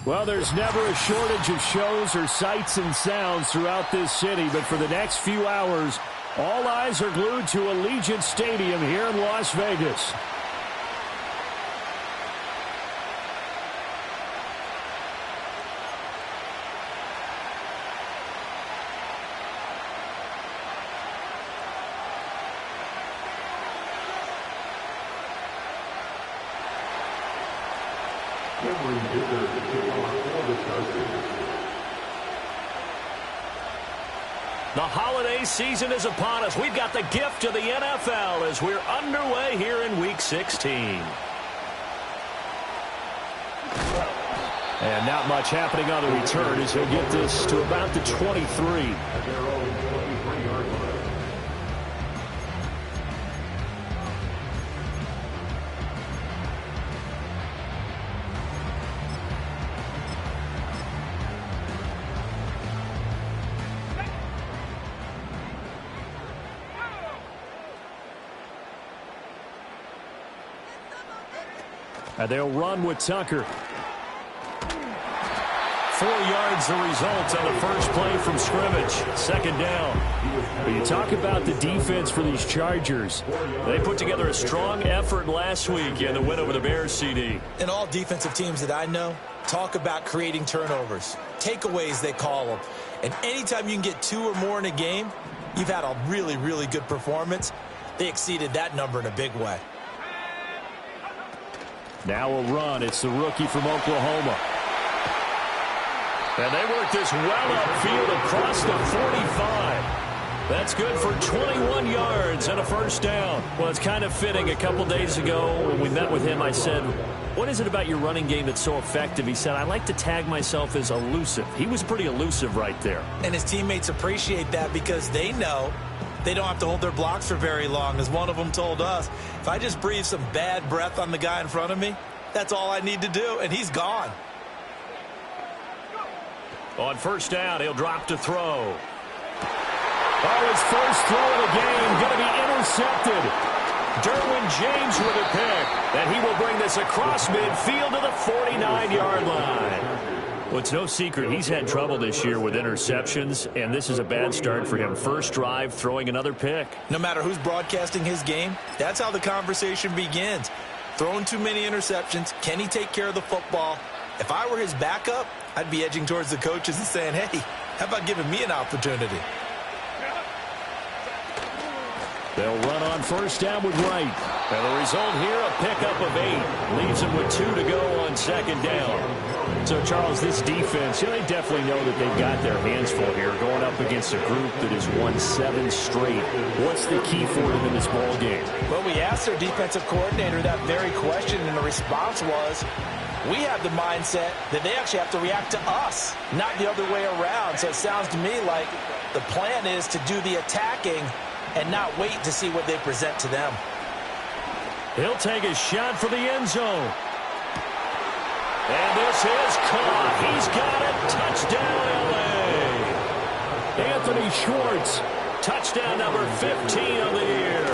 Well, there's never a shortage of shows or sights and sounds throughout this city, but for the next few hours, all eyes are glued to Allegiant Stadium here in Las Vegas. The holiday season is upon us. We've got the gift of the NFL as we're underway here in Week 16. And not much happening on the return as he'll get this to about the 23. And they'll run with Tucker. 4 yards the result on the first play from scrimmage. Second down. But you talk about the defense for these Chargers. They put together a strong effort last week in the win over the Bears, CD. And all defensive teams that I know talk about creating turnovers. Takeaways, they call them. And anytime you can get 2 or more in a game, you've had a really, really good performance. They exceeded that number in a big way. Now a run. It's the rookie from Oklahoma. And they work this well upfield across the 45. That's good for 21 yards and a first down. Well, it's kind of fitting. A couple days ago when we met with him, I said, what is it about your running game that's so effective? He said, I like to tag myself as elusive. He was pretty elusive right there. And his teammates appreciate that because they know they don't have to hold their blocks for very long. As one of them told us, if I just breathe some bad breath on the guy in front of me, that's all I need to do, and he's gone. On first down, he'll drop to throw. Oh, his first throw of the game going to be intercepted. Derwin James with a pick, and he will bring this across midfield to the 49-yard line. Well, it's no secret he's had trouble this year with interceptions, and this is a bad start for him. First drive, throwing another pick. No matter who's broadcasting his game, that's how the conversation begins. Throwing too many interceptions, can he take care of the football? If I were his backup, I'd be edging towards the coaches and saying, hey, how about giving me an opportunity? They'll run on first down with Wright. And the result here, a pickup of 8. Leaves them with 2 to go on second down. So, Charles, this defense, they definitely know that they've got their hands full here, going up against a group that has won 7 straight. What's the key for them in this ball game? Well, we asked their defensive coordinator that very question, and the response was, we have the mindset that they actually have to react to us, not the other way around. So it sounds to me like the plan is to do the attacking and not wait to see what they present to them. He'll take a shot for the end zone. And this is caught. He's got it. Touchdown, L.A. Anthony Schwartz. Touchdown number 15 on the year.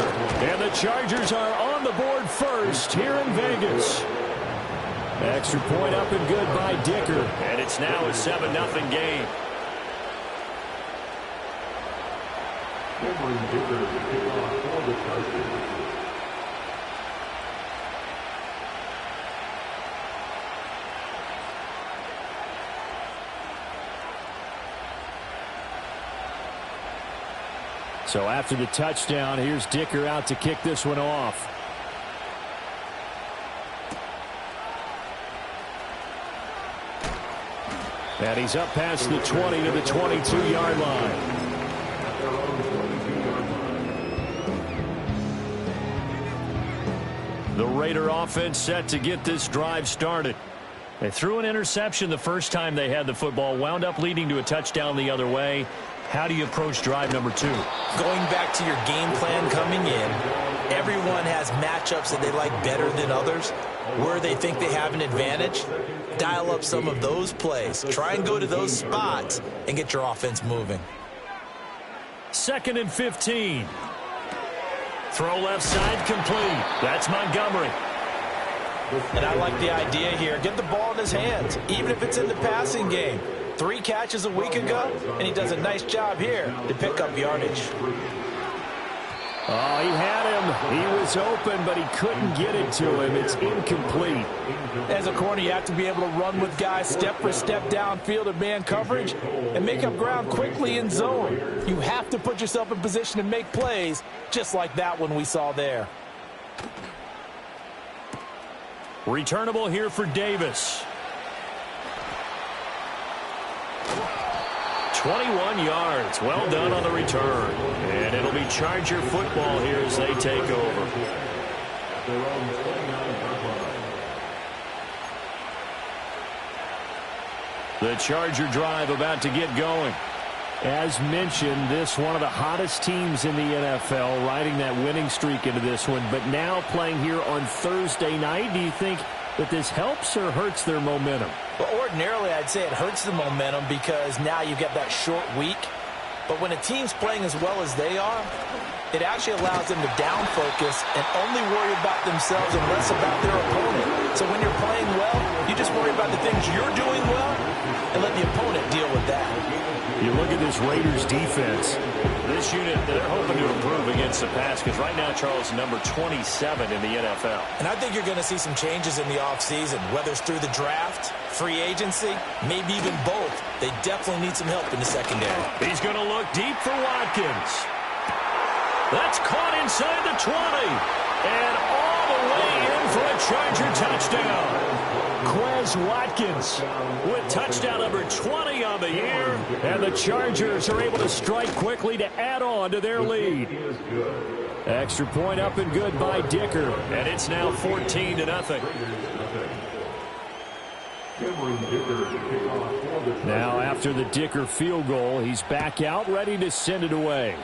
And the Chargers are on the board first here in Vegas. Extra point up and good by Dicker. And it's now a 7-0 game. So after the touchdown, here's Dicker out to kick this one off. And he's up past the 20 to the 22-yard line. The Raider offense set to get this drive started. They threw an interception the first time they had the football, wound up leading to a touchdown the other way. How do you approach drive number 2? Going back to your game plan coming in, everyone has matchups that they like better than others. Where they think they have an advantage, dial up some of those plays. Try and go to those spots and get your offense moving. 2nd and 15. Throw left side complete. That's Montgomery. And I like the idea here. Get the ball in his hands, even if it's in the passing game. 3 catches a week ago, and he does a nice job here to pick up yardage. Oh, he had him. He was open, but he couldn't get it to him. It's incomplete. As a corner, you have to be able to run with guys step for step downfield in man coverage and make up ground quickly in zone. You have to put yourself in position to make plays, just like that one we saw there. Returnable here for Davis. 21 yards. Well done on the return. And it'll be Charger football here as they take over. The Charger drive about to get going. As mentioned, this one of the hottest teams in the NFL, riding that winning streak into this one, but now playing here on Thursday night. Do you think that this helps or hurts their momentum? Well, ordinarily, I'd say it hurts the momentum because now you get that short week. But when a team's playing as well as they are, it actually allows them to down focus and only worry about themselves and less about their opponent. So when you're playing well, you just worry about the things you're doing well and let the opponent deal with that. You look at this Raiders defense. This unit, they're hoping to improve against the pass because right now, Charles, number 27 in the NFL. And I think you're going to see some changes in the offseason, whether it's through the draft, free agency, maybe even both. They definitely need some help in the secondary. He's going to look deep for Watkins. That's caught inside the 20. And all the way in for a Charger touchdown. Quez Watkins With touchdown number 20 on the year. and the Chargers are able to strike quickly to add on to their lead. Extra point up and good by Dicker. And it's now 14-0. Now after the Dicker field goal, he's back out ready to send it away.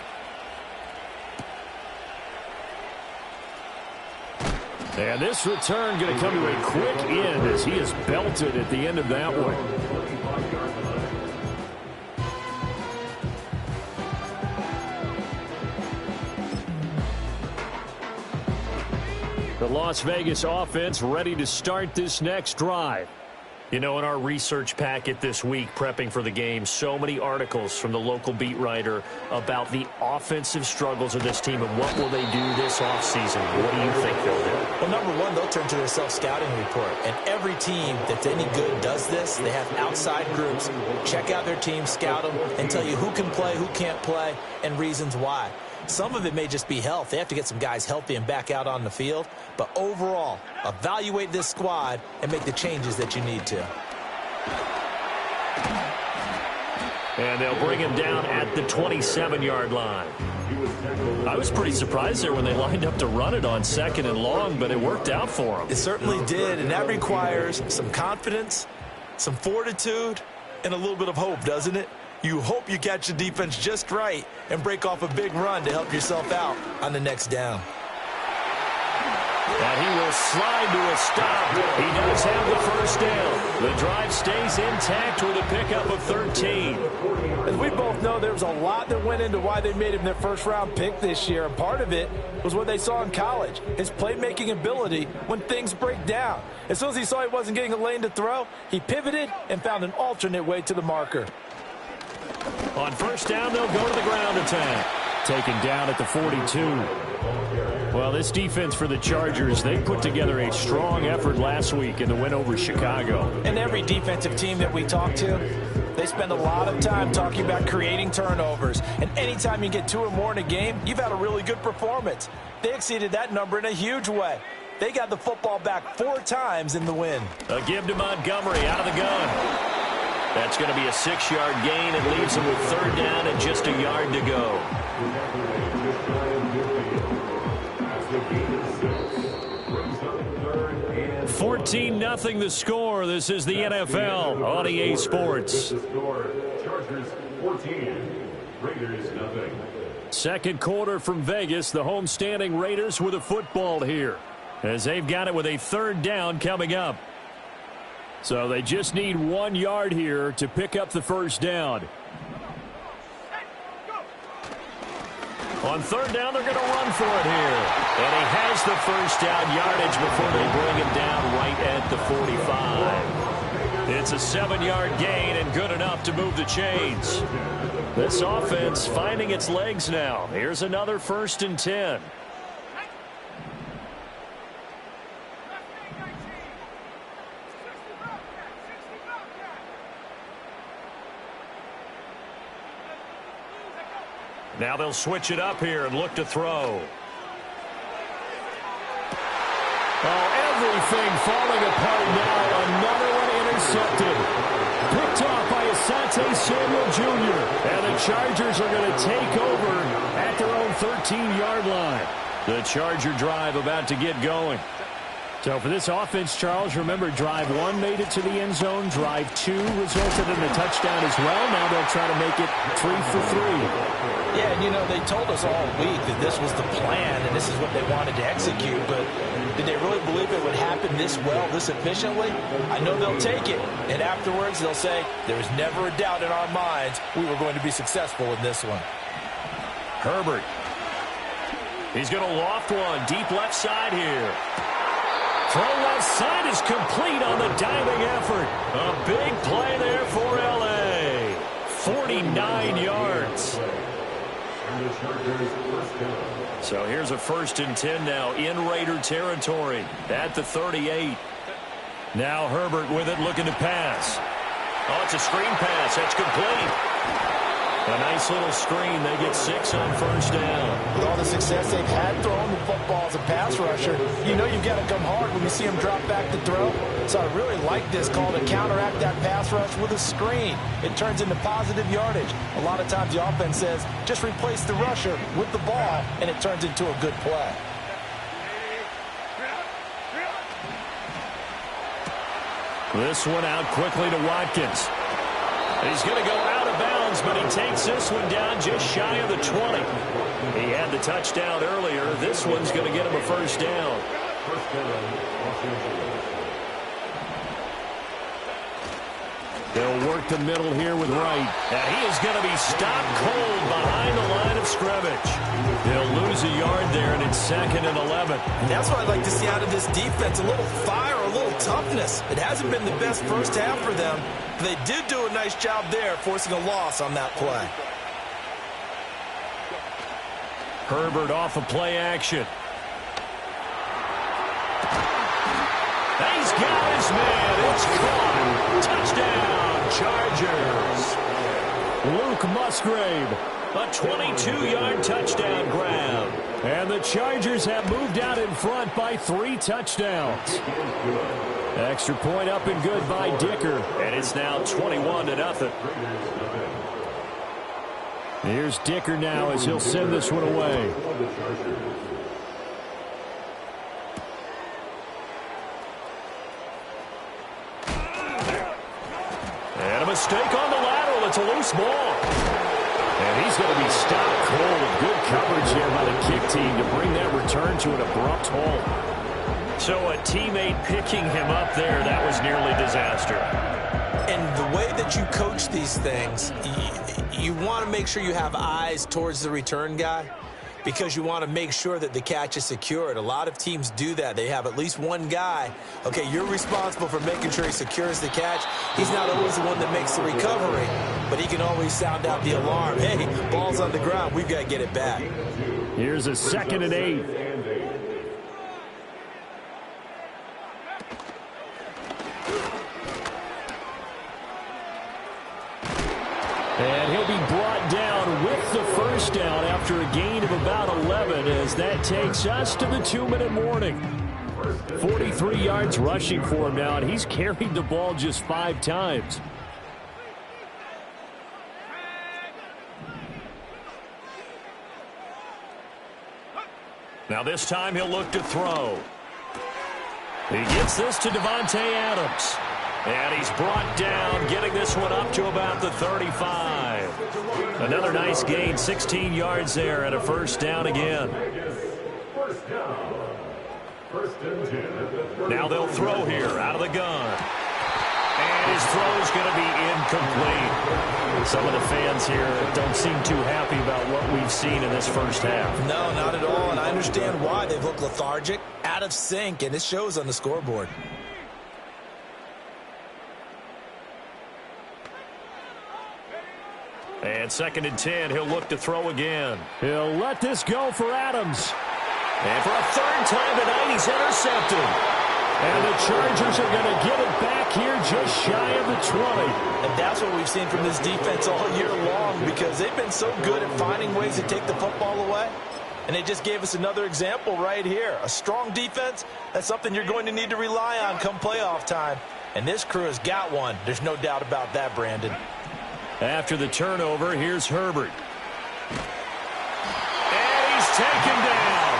And this return going to come to a quick end as he is belted at the end of that one. The Las Vegas offense ready to start this next drive. You know, in our research packet this week, prepping for the game, so many articles from the local beat writer about the offensive struggles of this team and what will they do this offseason. What do you think they'll do? Well, number one, they'll turn to their self-scouting report. And every team that's any good does this. They have outside groups. Check out their team, scout them, and tell you who can play, who can't play, and reasons why. Some of it may just be health. They have to get some guys healthy and back out on the field. But overall, evaluate this squad and make the changes that you need to. And they'll bring him down at the 27-yard line. I was pretty surprised there when they lined up to run it on 2nd and long, but it worked out for them. It certainly did, and that requires some confidence, some fortitude, and a little bit of hope, doesn't it? You hope you catch the defense just right and break off a big run to help yourself out on the next down. And he will slide to a stop. He does have the first down. The drive stays intact with a pickup of 13. As we both know, there was a lot that went into why they made him their first-round pick this year, and part of it was what they saw in college, his playmaking ability when things break down. As soon as he saw he wasn't getting a lane to throw, he pivoted and found an alternate way to the marker. On first down, they'll go to the ground attack. Taken down at the 42. Well, this defense for the Chargers, they put together a strong effort last week in the win over Chicago. And every defensive team that we talk to, they spend a lot of time talking about creating turnovers. And anytime you get 2 or more in a game, you've had a really good performance. They exceeded that number in a huge way. They got the football back 4 times in the win. A give to Montgomery out of the gun. That's going to be a 6-yard gain. It leaves them with 3rd down and just a yard to go. 14-0 the score. This is the NFL on EA Sports. Chargers 14, Raiders nothing. Second quarter from Vegas. The homestanding Raiders with a football here, as they've got it with a 3rd down coming up. So they just need 1 yard here to pick up the first down. On third down, they're going to run for it here. And he has the first down yardage before they bring him down right at the 45. It's a 7-yard gain and good enough to move the chains. This offense finding its legs now. Here's another 1st and 10. Now they'll switch it up here and look to throw. Oh, everything falling apart now. Another one intercepted. Picked off by Asante Samuel Jr. And the Chargers are going to take over at their own 13-yard line. The Charger drive about to get going. So for this offense, Charles, remember, drive 1 made it to the end zone. Drive 2 resulted in a touchdown as well. Now they'll try to make it 3 for 3. Yeah, and you know, they told us all week that this was the plan and this is what they wanted to execute, but did they really believe it would happen this well, this efficiently? I know they'll take it, and afterwards they'll say, there was never a doubt in our minds we were going to be successful in this one. Herbert. He's going to loft one deep left side here. Throw left side is complete on the diving effort. A big play there for L.A. 49 yards. So here's a 1st and 10 now in Raider territory at the 38. Now Herbert with it, looking to pass. Oh, it's a screen pass. That's complete. A nice little screen. They get 6 on 1st down. With all the success they've had throwing the football as a pass rusher, you know you've got to come hard when you see them drop back to throw. So I really like this call to counteract that pass rush with a screen. It turns into positive yardage. A lot of times the offense says, just replace the rusher with the ball, and it turns into a good play. This one out quickly to Watkins. He's going to go out of bounds, but he takes this one down just shy of the 20. He had the touchdown earlier. This one's going to get him a 1st down. They'll work the middle here with Wright. And he is going to be stopped cold behind the line of scrimmage. They'll lose a yard there, and it's 2nd and 11. And that's what I'd like to see out of this defense, a little fire, a little toughness. It hasn't been the best first half for them. They did do a nice job there, forcing a loss on that play. Herbert off of play action. He's got his man. It's caught. Touchdown, Chargers. Luke Musgrave. A 22-yard touchdown grab. And the Chargers have moved out in front by 3 touchdowns. Extra point up and good by Dicker. And it's now 21-0. Here's Dicker now as he'll send this one away. And a mistake on the lateral. It's a loose ball. And he's going to be stopped cold. Good coverage here by the kick team to bring that return to an abrupt halt. So a teammate picking him up there, that was nearly disaster. And the way that you coach these things, you want to make sure you have eyes towards the return guy because you want to make sure that the catch is secured. A lot of teams do that. They have at least one guy. Okay, you're responsible for making sure he secures the catch. He's not always the one that makes the recovery, but he can always sound out the alarm. Hey, ball's on the ground. We've got to get it back. Here's a 2nd and 8. And he'll be brought down with the 1st down after a gain of about 11 as that takes us to the 2-minute warning. 43 yards rushing for him now, and he's carried the ball just 5 times. Now this time he'll look to throw. He gets this to Devontae Adams. And he's brought down, getting this one up to about the 35. Another nice gain, 16 yards there, and a 1st down again. Now they'll throw here out of the gun. And his throw is going to be incomplete. Some of the fans here don't seem too happy about what we've seen in this first half. No, not at all, and I understand why. They've looked lethargic, out of sync, and it shows on the scoreboard. And 2nd and 10, he'll look to throw again. He'll let this go for Adams. And for a 3rd time tonight, he's intercepted. And the Chargers are going to get it back here just shy of the 20. And that's what we've seen from this defense all year long, because they've been so good at finding ways to take the football away. And they just gave us another example right here. A strong defense, that's something you're going to need to rely on come playoff time. And this crew has got one. There's no doubt about that, Brandon. After the turnover, here's Herbert. And he's taken down.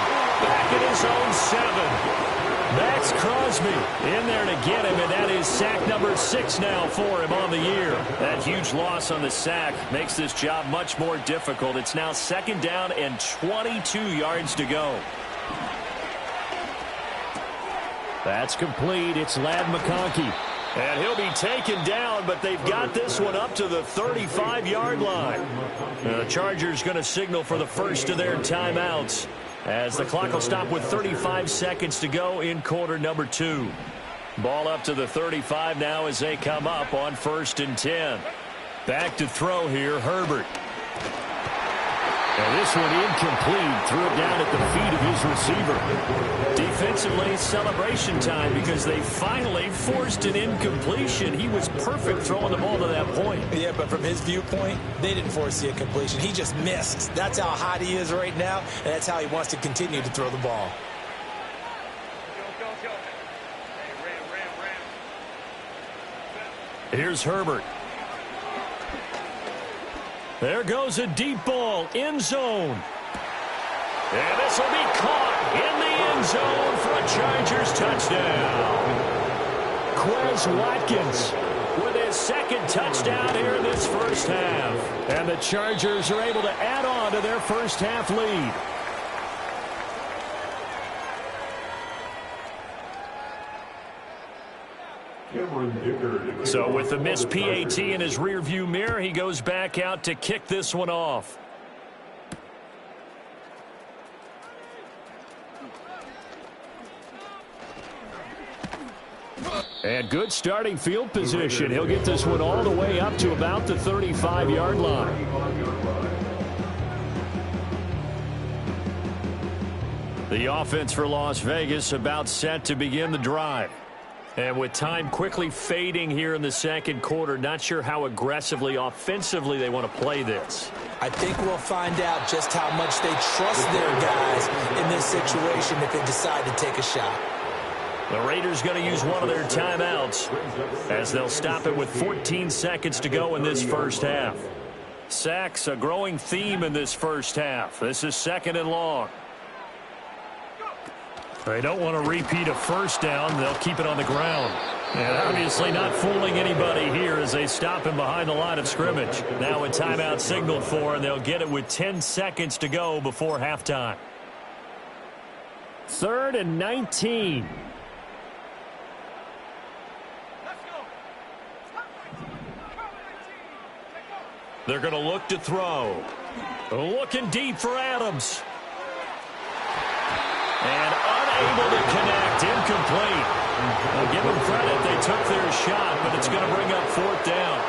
Back at his own 7. That's Crosby in there to get him, and that is sack number 6 now for him on the year. That huge loss on the sack makes this job much more difficult. It's now 2nd down and 22 yards to go. That's complete. It's Ladd McConkey. And he'll be taken down, but they've got this one up to the 35-yard line. The Chargers going to signal for the first of their timeouts, as the clock will stop with 35 seconds to go in quarter number 2. Ball up to the 35 now as they come up on 1st and 10. Back to throw here, Herbert. And this one incomplete. Threw it down at the feet of his receiver. Defensively, celebration time, because they finally forced an incompletion. He was perfect throwing the ball to that point. Yeah, but from his viewpoint, they didn't force the incompletion. He just missed. That's how hot he is right now, and that's how he wants to continue to throw the ball. Here's Herbert. There goes a deep ball, end zone. And this will be caught in the end zone for a Chargers touchdown. Quez Watkins with his 2nd touchdown here in this first half. And the Chargers are able to add on to their first half lead. So with the missed PAT in his rearview mirror, he goes back out to kick this one off. And good starting field position. He'll get this one all the way up to about the 35-yard line. The offense for Las Vegas about set to begin the drive. And with time quickly fading here in the 2nd quarter, not sure how aggressively, offensively they want to play this. I think we'll find out just how much they trust their guys in this situation if they decide to take a shot. The Raiders going to use one of their timeouts, as they'll stop it with 14 seconds to go in this first half. Sacks, a growing theme in this first half. This is 2nd and long. They don't want to repeat a first down. They'll keep it on the ground. And obviously not fooling anybody here as they stop him behind the line of scrimmage. Now a timeout signaled for, and they'll get it with 10 seconds to go before halftime. 3rd and 19. They're going to look to throw. Looking deep for Adams. And unable to connect, incomplete. I'll give them credit, they took their shot, but it's going to bring up 4th down.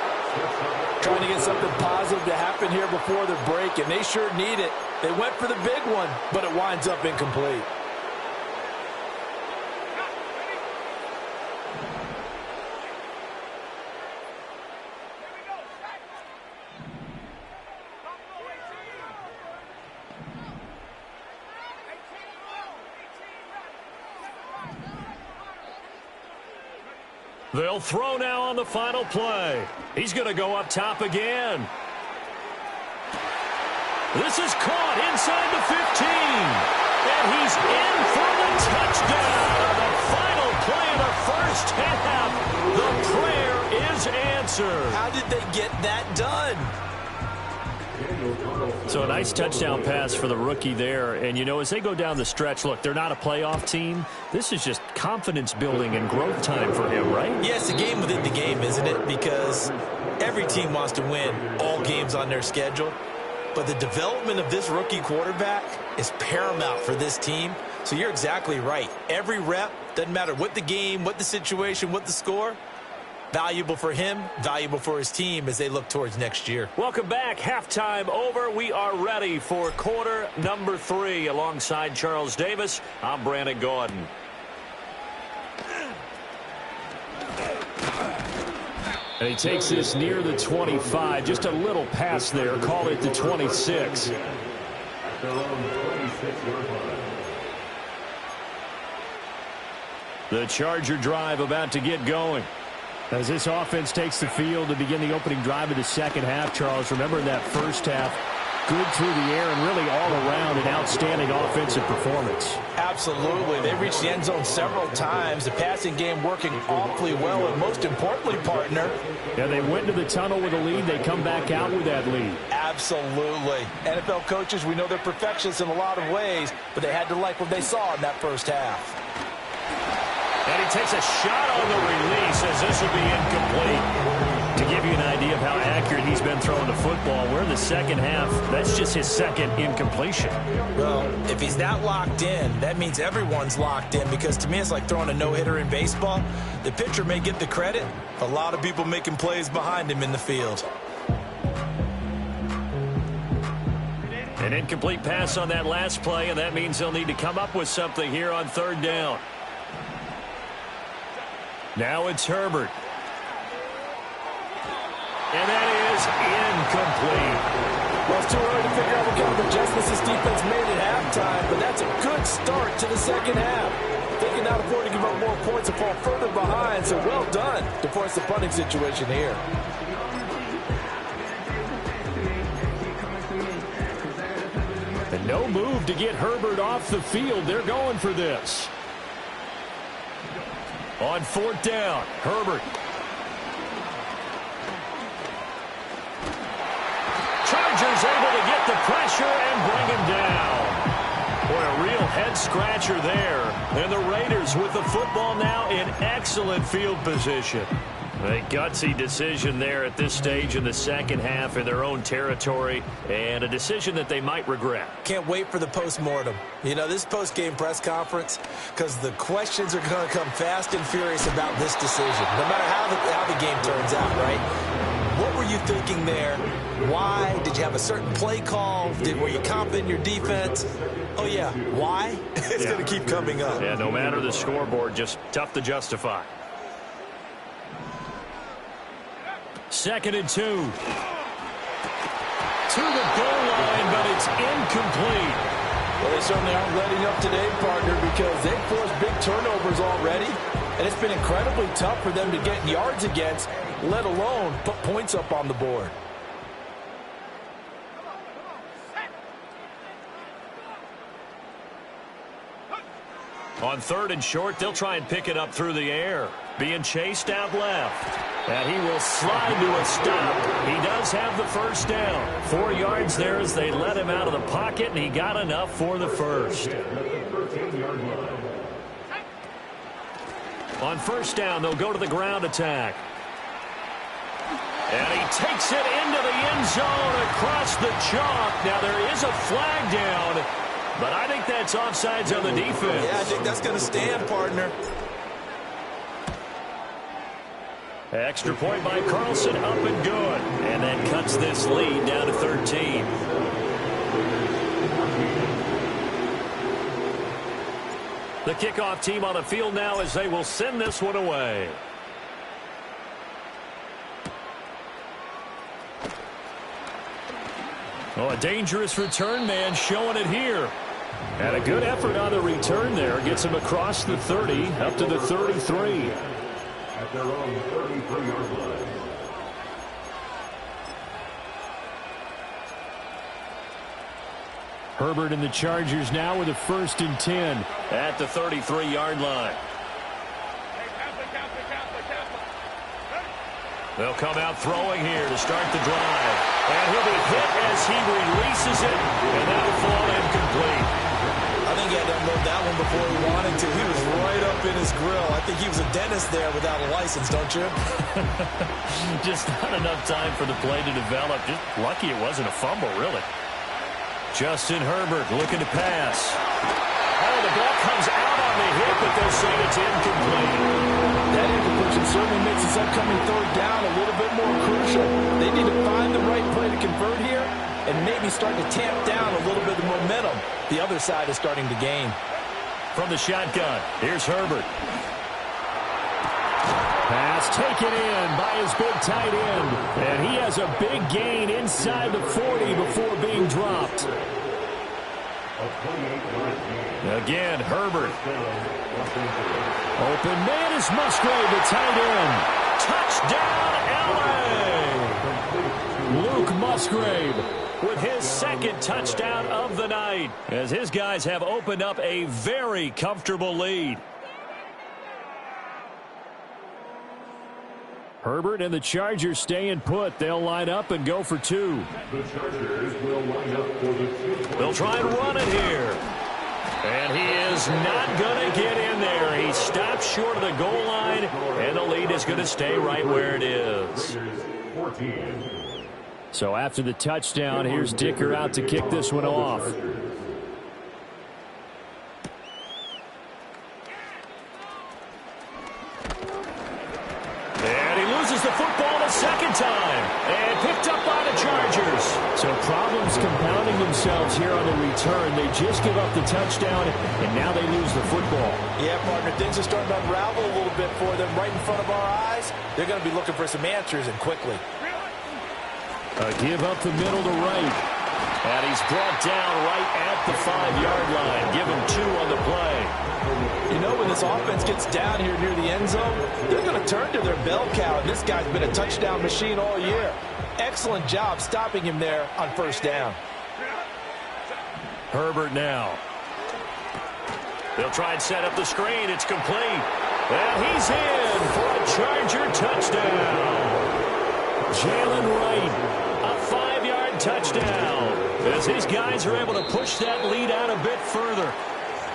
Trying to get something positive to happen here before the break, and they sure need it. They went for the big one, but it winds up incomplete. They'll throw now on the final play. He's going to go up top again. This is caught inside the 15. And he's in for the touchdown. The final play of the first half. The prayer is answered. How did they get that done? So a nice touchdown pass for the rookie there. And, you know, as they go down the stretch, look, they're not a playoff team. This is just confidence building and growth time for him, right? Yeah, it's a game within the game, isn't it? Because every team wants to win all games on their schedule. But the development of this rookie quarterback is paramount for this team. So you're exactly right. Every rep, doesn't matter what the game, what the situation, what the score, valuable for him, valuable for his team as they look towards next year. Welcome back. Halftime over. We are ready for quarter number 3. Alongside Charles Davis, I'm Brandon Gaudin. And he takes this near the 25. Just a little pass there. Call it the 26. The Charger drive about to get going. As this offense takes the field to begin the opening drive of the second half, Charles, remember in that first half, good through the air and really all around an outstanding offensive performance. Absolutely. They reached the end zone several times. The passing game working awfully well, and most importantly, partner. Yeah, they went to the tunnel with a lead. They come back out with that lead. Absolutely. NFL coaches, we know they're perfectionists in a lot of ways, but they had to like what they saw in that first half. And he takes a shot on the release as this will be incomplete. To give you an idea of how accurate he's been throwing the football, we're in the second half. That's just his second incompletion. Well, if he's that locked in, that means everyone's locked in, because to me it's like throwing a no-hitter in baseball. The pitcher may get the credit. A lot of people making plays behind him in the field. An incomplete pass on that last play, and that means they'll need to come up with something here on third down. Now it's Herbert. And that is incomplete. Well, it's too early to figure out what kind of adjustments this defense made at halftime, but that's a good start to the second half. They can now afford to give up more points and fall further behind, so well done to force the punting situation here. And no move to get Herbert off the field. They're going for this. On fourth down, Herbert. Chargers able to get the pressure and bring him down. Boy, a real head-scratcher there. And the Raiders with the football now in excellent field position. A gutsy decision there at this stage in the second half in their own territory, and a decision that they might regret. Can't wait for the post-mortem. You know, this post-game press conference, because the questions are going to come fast and furious about this decision, no matter how the game turns out, right? What were you thinking there? Why? Did you have a certain play call? Were you confident in your defense? Oh, yeah. Why? It's going to keep coming up. Yeah, no matter the scoreboard, just tough to justify. 2nd and 2. To the goal line, but it's incomplete. Well, they certainly aren't letting up today, partner, because they've forced big turnovers already, and it's been incredibly tough for them to get yards against, let alone put points up on the board. On 3rd and short, they'll try and pick it up through the air. Being chased out left. And he will slide to a stop. He does have the first down. 4 yards there as they let him out of the pocket, and he got enough for the first. On first down, they'll go to the ground attack. And he takes it into the end zone across the chalk. Now there is a flag down, but I think that's offsides on the defense. Yeah, I think that's going to stand, partner. Extra point by Carlson, up and good. And that cuts this lead down to 13. The kickoff team on the field now as they will send this one away. Oh, a dangerous return man showing it here. And a good effort on the return there. Gets him across the 30, up to the 33. At their own 33-yard line. Herbert and the Chargers now with a 1st and 10 at the 33-yard line. They'll come out throwing here to start the drive. And he'll be hit as he releases it, and that'll fall incomplete. I think he had to unload that one before he wanted to. He was right up in his grill. I think he was a dentist there without a license, don't you? Just not enough time for the play to develop. Just lucky it wasn't a fumble, really. Justin Herbert looking to pass. Oh, the ball comes out on the hit, but they'll say it's incomplete. That incompletion certainly makes this upcoming third down a little bit more crucial. They need to find the right play to convert here and maybe start to tamp down a little bit of momentum. The other side is starting to gain. From the shotgun, here's Herbert. Pass taken in by his big tight end. And he has a big gain inside the 40 before being dropped. Again, Herbert. Open man is Musgrave, the tight end. Touchdown, L.A. Luke Musgrave with his second touchdown of the night, as his guys have opened up a very comfortable lead. Herbert and the Chargers staying put. They'll line up and go for two. The Chargers will line up for the two. They'll try and run it here. And he is not going to get in there. He stops short of the goal line, and the lead is going to stay right where it is. 14. So after the touchdown, here's Dicker out to kick this one off. And he loses the football a second time. And picked up by the Chargers. So problems compounding themselves here on the return. They just give up the touchdown, and now they lose the football. Yeah, partner, things are starting to unravel a little bit for them right in front of our eyes. They're going to be looking for some answers, and quickly. A give up the middle to right. And he's brought down right at the 5-yard line. Give him 2 on the play. You know, when this offense gets down here near the end zone, they're going to turn to their bell cow, and this guy's been a touchdown machine all year. Excellent job stopping him there on first down. Herbert now. They'll try and set up the screen. It's complete. And he's in for a Charger touchdown. Jalen Wright, a 5-yard touchdown, as these guys are able to push that lead out a bit further.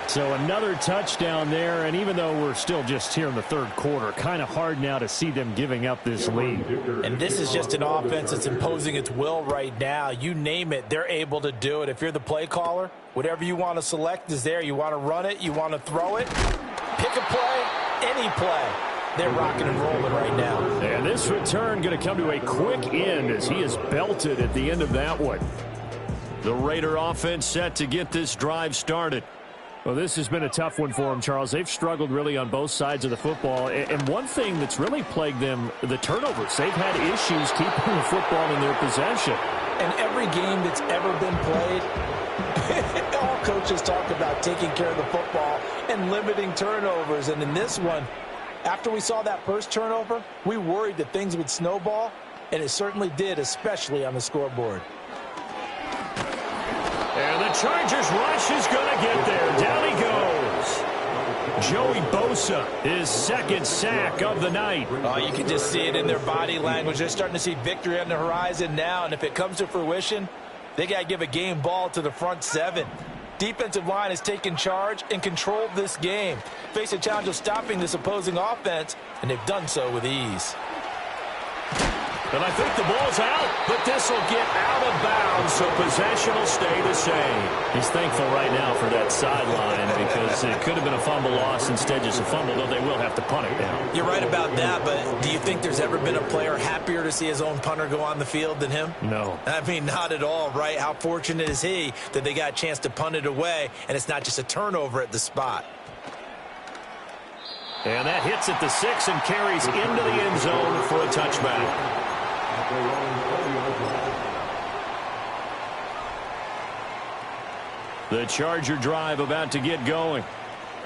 So another touchdown there, and even though we're still just here in the third quarter, kind of hard now to see them giving up this lead. And this is just an offense that's imposing its will right now. You name it, they're able to do it. If you're the play caller, whatever you want to select is there. You want to run it, you want to throw it, pick a play, any play. They're rocking and rolling right now. And this return going to come to a quick end as he is belted at the end of that one. The Raider offense set to get this drive started. Well, this has been a tough one for them, Charles. They've struggled really on both sides of the football. And one thing that's really plagued them, the turnovers. They've had issues keeping the football in their possession. And every game that's ever been played, all coaches talk about taking care of the football and limiting turnovers. And in this one, after we saw that first turnover, we worried that things would snowball, and it certainly did, especially on the scoreboard. And the Chargers rush is going to get there. Down he goes. Joey Bosa, his second sack of the night. Oh, you can just see it in their body language. They're starting to see victory on the horizon now, and if it comes to fruition, they got to give a game ball to the front 7. Defensive line has taken charge and controlled this game. Face a challenge of stopping this opposing offense, and they've done so with ease. And I think the ball's out, but this will get out of bounds, so possession will stay the same. He's thankful right now for that sideline because it could have been a fumble loss, instead just a fumble, though they will have to punt it now. You're right about that, but do you think there's ever been a player happier to see his own punter go on the field than him? No. I mean, not at all, right? How fortunate is he that they got a chance to punt it away, and it's not just a turnover at the spot. And that hits at the 6 and carries into the end zone for a touchback. The Charger drive about to get going.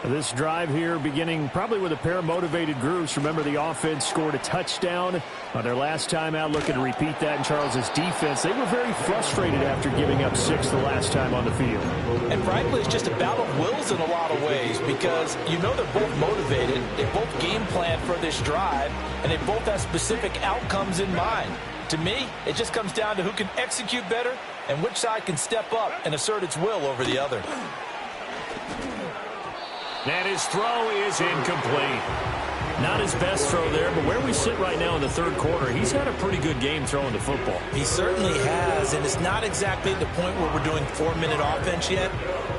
This drive here beginning probably with a pair of motivated groups. Remember, the offense scored a touchdown on their last time out, looking to repeat that in Charles's defense. They were very frustrated after giving up 6 the last time on the field. And frankly, it's just a battle of wills in a lot of ways because you know they're both motivated. They both game plan for this drive, and they both have specific outcomes in mind. To me, it just comes down to who can execute better and which side can step up and assert its will over the other. And his throw is incomplete. Not his best throw there, but where we sit right now in the third quarter, he's had a pretty good game throwing the football. He certainly has, and it's not exactly the point where we're doing 4-minute offense yet,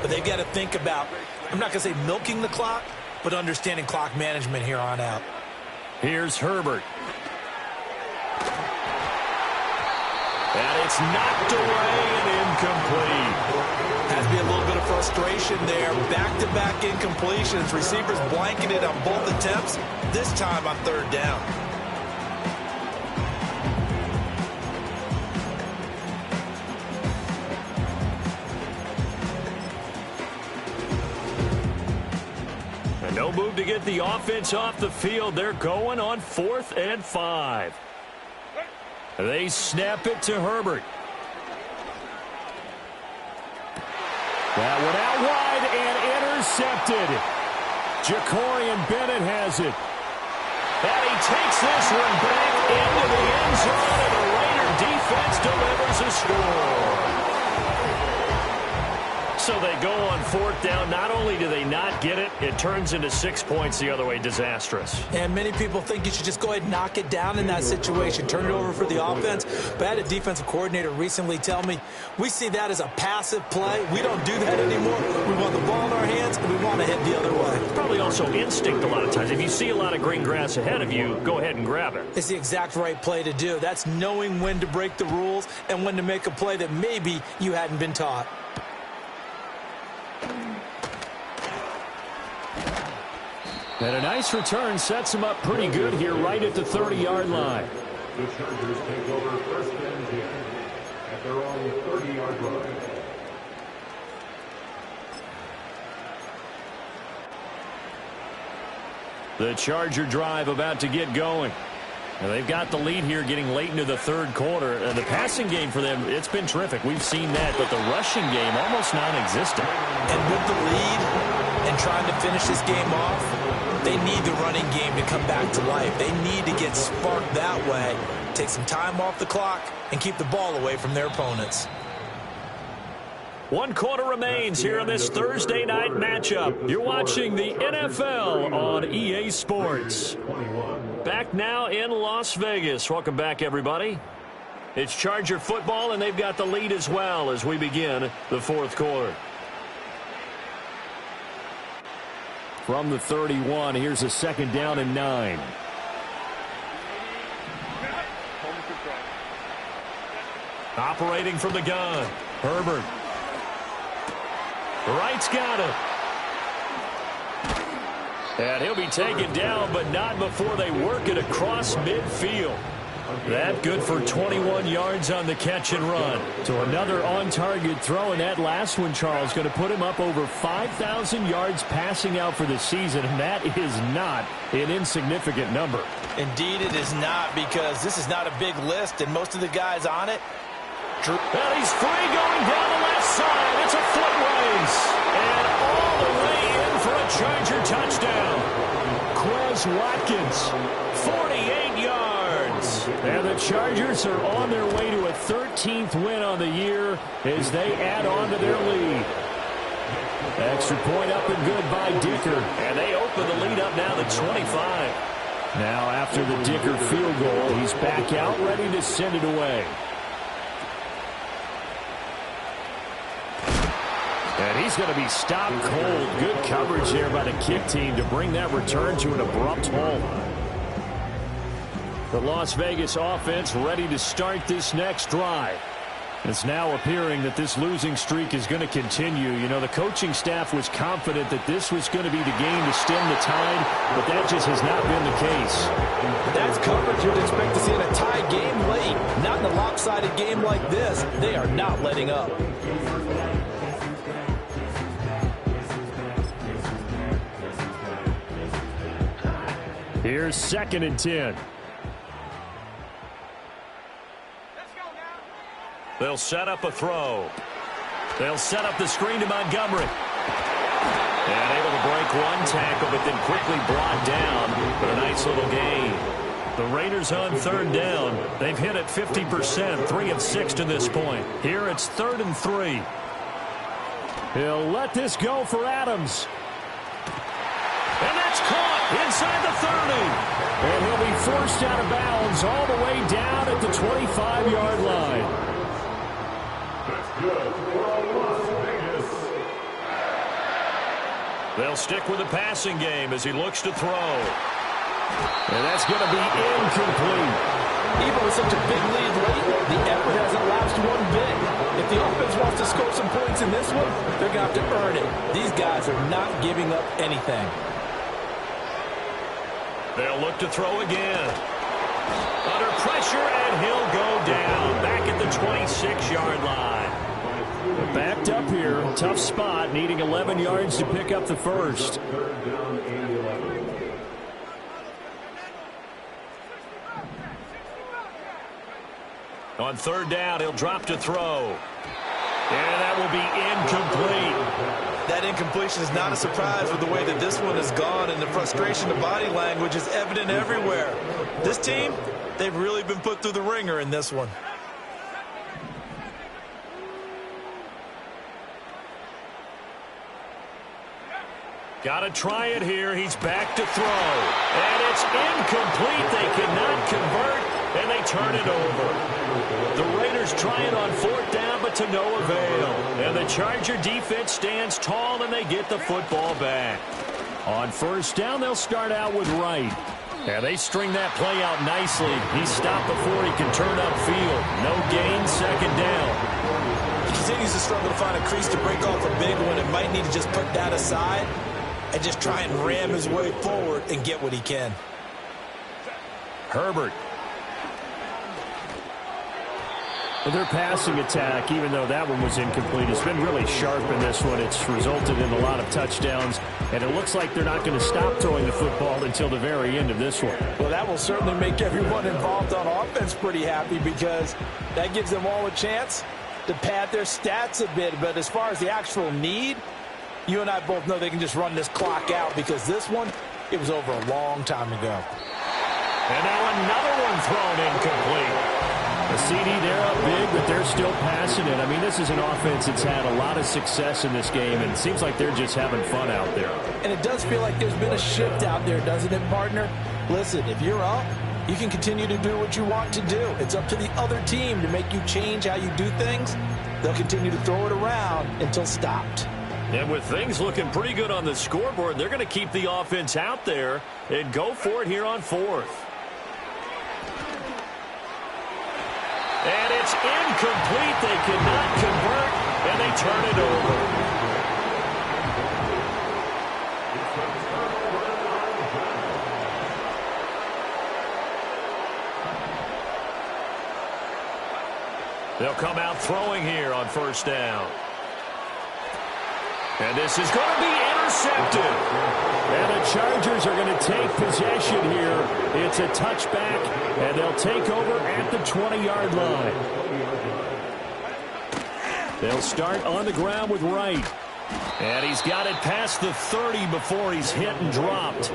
but they've got to think about, I'm not going to say milking the clock, but understanding clock management here on out. Here's Herbert. And it's knocked away and incomplete. Has to be a little bit of frustration there. Back-to-back incompletions. Receivers blanketed on both attempts, this time on third down. And no move to get the offense off the field. They're going on 4th and 5. They snap it to Herbert. That one out wide and intercepted. Jacorian Bennett has it. And he takes this one back into the end zone, and the Raider defense delivers a score. So they go on 4th down. Not only do they not get it, it turns into 6 points the other way. Disastrous. And many people think you should just go ahead and knock it down in that situation. Turn it over for the offense. But I had a defensive coordinator recently tell me, we see that as a passive play. We don't do that anymore. We want the ball in our hands, and we want to head the other way. It's probably also instinct a lot of times. If you see a lot of green grass ahead of you, go ahead and grab it. It's the exact right play to do. That's knowing when to break the rules and when to make a play that maybe you hadn't been taught. And a nice return sets him up pretty good here right at the 30-yard line. The Chargers take over 1st and 10 at their own 30-yard line. The Charger drive about to get going. And they've got the lead here getting late into the third quarter. And the passing game for them, it's been terrific. We've seen that, but the rushing game almost non-existent. And with the lead and trying to finish this game off, they need the running game to come back to life. They need to get sparked that way, take some time off the clock, and keep the ball away from their opponents. 1 quarter remains here in this Thursday night matchup. You're watching the NFL on EA Sports. Back now in Las Vegas. Welcome back, everybody. It's Charger football, and they've got the lead as well as we begin the 4th quarter. From the 31, here's a 2nd down and 9. Operating from the gun, Herbert. Wright's got it. And he'll be taken down, but not before they work it across midfield. That good for 21 yards on the catch and run. So another on-target throw, and that last one, Charles, going to put him up over 5,000 yards passing out for the season, and that is not an insignificant number. Indeed it is not, because this is not a big list, and most of the guys on it. Well, he's free going down the left side. It's a foot race. And all the way in for a Charger touchdown. Quez Watkins, 48 yards. And the Chargers are on their way to a 13th win on the year as they add on to their lead. Extra point up and good by Dicker. And they open the lead up now to 25. Now after the Dicker field goal, he's back out ready to send it away. And he's going to be stopped cold. Good coverage there by the kick team to bring that return to an abrupt halt. The Las Vegas offense ready to start this next drive. It's now appearing that this losing streak is going to continue. You know, the coaching staff was confident that this was going to be the game to stem the tide, but that just has not been the case. That's coverage you'd expect to see in a tie game late. Not in a lopsided game like this. They are not letting up. Here's 2nd and 10. They'll set up a throw. They'll set up the screen to Montgomery. And able to break one tackle, but then quickly brought down. But a nice little gain. The Raiders on 3rd down. They've hit it 50%, 3 of 6 to this point. Here it's 3rd and 3. He'll let this go for Adams. And that's caught inside the 30. And he'll be forced out of bounds all the way down at the 25-yard line. That's good for Las Vegas. They'll stick with the passing game as he looks to throw. And that's going to be incomplete. Even with such a big lead late, the effort hasn't lapsed one bit. If the offense wants to score some points in this one, they're going to have to earn it. These guys are not giving up anything. They'll look to throw again. Under pressure, and he'll go down back at the 26-yard line. Backed up here, tough spot, needing 11 yards to pick up the first. On 3rd down, he'll drop to throw. And that will be incomplete. That incompletion is not a surprise with the way that this one has gone, and the frustration, the body language is evident everywhere. This team, they've really been put through the ringer in this one. Got to try it here. He's back to throw. And it's incomplete. They cannot convert, and they turn it over. The Raiders try it on 4th down, but to no avail. And the Charger defense stands tall, and they get the football back. On 1st down, they'll start out with Wright. And they string that play out nicely. He's stopped before he can turn upfield. No gain, 2nd down. He continues to struggle to find a crease to break off a big one and might need to just put that aside and just try and ram his way forward and get what he can. Herbert. Well, their passing attack, even though that one was incomplete, has been really sharp in this one. It's resulted in a lot of touchdowns, and it looks like they're not going to stop throwing the football until the very end of this one. Well, that will certainly make everyone involved on offense pretty happy because that gives them all a chance to pad their stats a bit. But as far as the actual need, you and I both know they can just run this clock out because this one, it was over a long time ago. And now another one thrown incomplete. The CD, they're up big, but they're still passing it. I mean, this is an offense that's had a lot of success in this game, and it seems like they're just having fun out there. And it does feel like there's been a shift out there, doesn't it, partner? Listen, if you're up, you can continue to do what you want to do. It's up to the other team to make you change how you do things. They'll continue to throw it around until stopped. And with things looking pretty good on the scoreboard, they're going to keep the offense out there and go for it here on 4th. And it's incomplete. They cannot convert, and they turn it over. They'll come out throwing here on 1st down. And this is going to be intercepted. And the Chargers are going to take possession here. It's a touchback, and they'll take over at the 20-yard line. They'll start on the ground with Wright. And he's got it past the 30 before he's hit and dropped.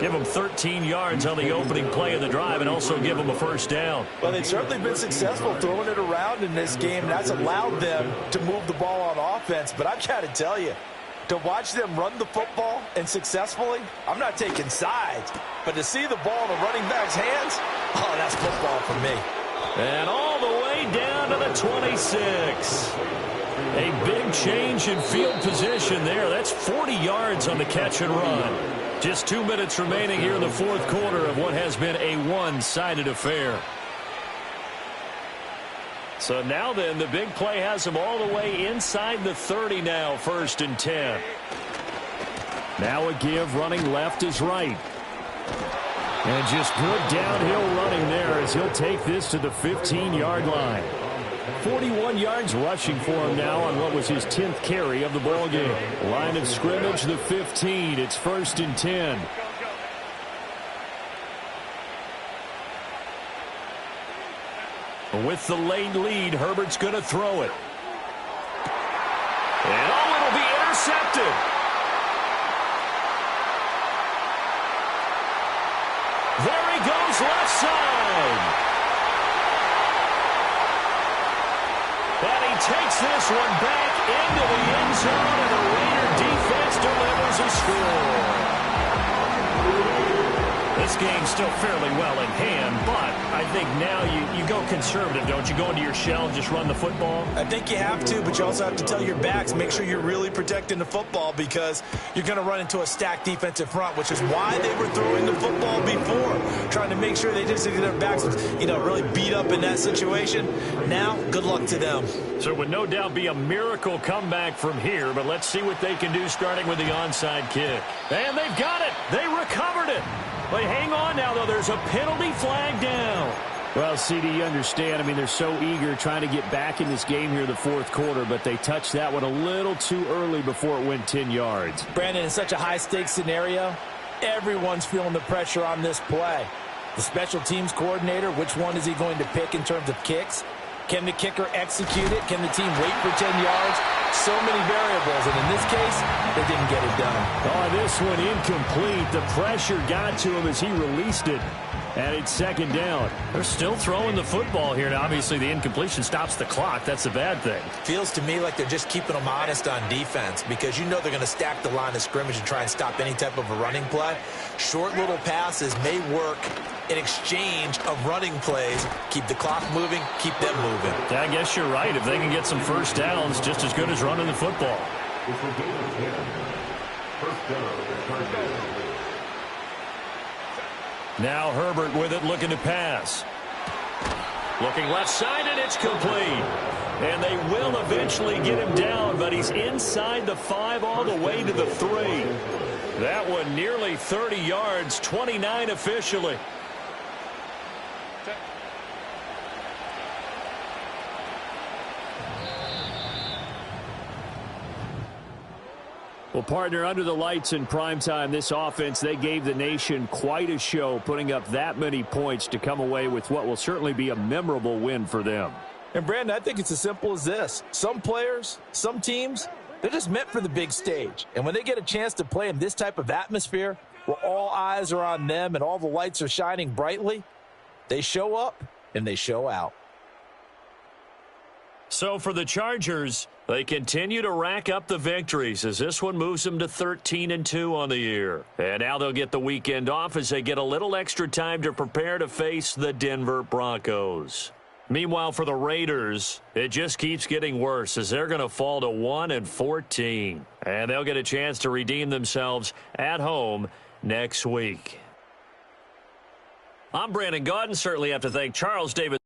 Give him 13 yards on the opening play of the drive and also give him a 1st down. Well, they've certainly been successful throwing it around in this game. That's allowed them to move the ball on offense. But I've got to tell you, to watch them run the football and successfully, I'm not taking sides. But to see the ball in the running back's hands, oh, that's football for me. And all the way down to the 26. A big change in field position there. That's 40 yards on the catch and run. Just 2 minutes remaining here in the 4th quarter of what has been a one-sided affair. So now then, the big play has them all the way inside the 30 now, 1st and 10. Now a give, running left is Wright. And just good downhill running there as he'll take this to the 15-yard line. 41 yards rushing for him now on what was his 10th carry of the ball game. Line of scrimmage, the 15. It's 1st and 10. With the late lead, Herbert's going to throw it. And it'll be intercepted. There he goes, left side. And he takes this one back into the end zone, and the Raider defense delivers a score. This game's still fairly well in hand, but I think now you go conservative, don't you? Go into your shell and just run the football? I think you have to, but you also have to tell your backs, make sure you're really protecting the football because you're going to run into a stacked defensive front, which is why they were throwing the football before, trying to make sure they just get their backs, really beat up in that situation. Now, good luck to them. So it would no doubt be a miracle comeback from here, but let's see what they can do starting with the onside kick. And they've got it. They recovered it. But hang on now, though. There's a penalty flag down. Well, CD, you understand. I mean, they're so eager trying to get back in this game here in the fourth quarter, but they touched that one a little too early before it went 10 yards. Brandon, in such a high-stakes scenario, everyone's feeling the pressure on this play. The special teams coordinator, which one is he going to pick in terms of kicks? Can the kicker execute it? Can the team wait for 10 yards? So many variables, and in this case, they didn't get it done. Oh, this one incomplete. The pressure got to him as he released it. And it's second down. They're still throwing the football here. Now, obviously, the incompletion stops the clock. That's a bad thing. Feels to me like they're just keeping them honest on defense because they're going to stack the line of scrimmage and try and stop any type of a running play. Short little passes may work in exchange of running plays. Keep the clock moving, keep them moving. Yeah, I guess you're right. If they can get some first downs, just as good as running the football. First down. Now Herbert with it, looking to pass. Looking left side, and it's complete. And they will eventually get him down, but he's inside the 5 all the way to the 3. That one nearly 30 yards, 29 officially. Well, partner, under the lights in primetime, this offense, they gave the nation quite a show, putting up that many points to come away with what will certainly be a memorable win for them. And, Brandon, I think it's as simple as this. Some players, some teams, they're just meant for the big stage. And when they get a chance to play in this type of atmosphere where all eyes are on them and all the lights are shining brightly, they show up and they show out. So for the Chargers, they continue to rack up the victories as this one moves them to 13-2 on the year. And now they'll get the weekend off as they get a little extra time to prepare to face the Denver Broncos. Meanwhile, for the Raiders, it just keeps getting worse as they're going to fall to 1-14. And they'll get a chance to redeem themselves at home next week. I'm Brandon Gaudin. Certainly have to thank Charles Davis.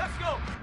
Let's go.